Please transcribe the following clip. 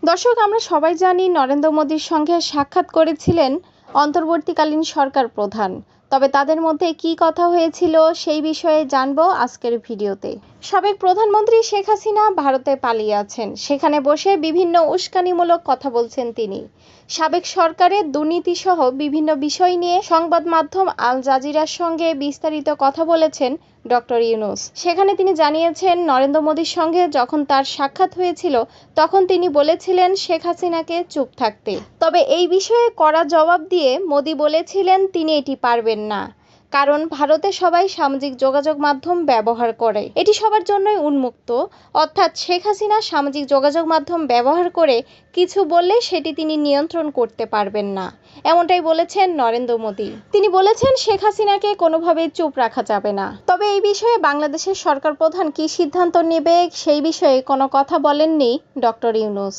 দর্শক, আমরা সবাই জানি নরেন্দ্র মোদীর সঙ্গে সাক্ষাৎ করেছিলেন অন্তর্বর্তীকালীন সরকার প্রধান। তবে তাদের মধ্যে কি কথা হয়েছিল সেই বিষয়ে জানবো আজকের ভিডিওতে। সাবেক প্রধানমন্ত্রী শেখ হাসিনা ভারতে পালিয়ে আছেন, সেখানে বসে বিভিন্ন উস্কানিমূলক কথা বলছেন তিনি। সাবেক সরকারের দুর্নীতি সহ বিভিন্ন বিষয় নিয়ে সংবাদ মাধ্যম আল জাজিরার সঙ্গে বিস্তারিত কথা বলেছেন ডক্টর ইউনূস। সেখানে তিনি জানিয়েছেন, নরেন্দ্র মোদীর সঙ্গে যখন তার সাক্ষাৎ হয়েছিল তখন তিনি বলেছিলেন শেখ হাসিনাকে চুপ থাকতে। তবে এই বিষয়ে কড়া জবাব দিয়ে মোদী বলেছিলেন তিনি এটি পারবেন না, কারণ ভারতে সবাই সামাজিক যোগাযোগ মাধ্যম ব্যবহার করে, এটি সবার জন্যই উন্মুক্ত। অর্থাৎ শেখ হাসিনা সামাজিক যোগাযোগ মাধ্যম ব্যবহার করে কিছু বললে সেটি তিনি নিয়ন্ত্রণ করতে পারবেন না, এমনটাই বলেছেন নরেন্দ্র মোদী। তিনি বলেছেন শেখ হাসিনাকে কোনোভাবেই চুপ রাখা যাবে না। তবে এই বিষয়ে বাংলাদেশের সরকার প্রধান কি সিদ্ধান্ত নেবে সেই বিষয়ে কোনো কথা বলেননি ডক্টর ইউনূস।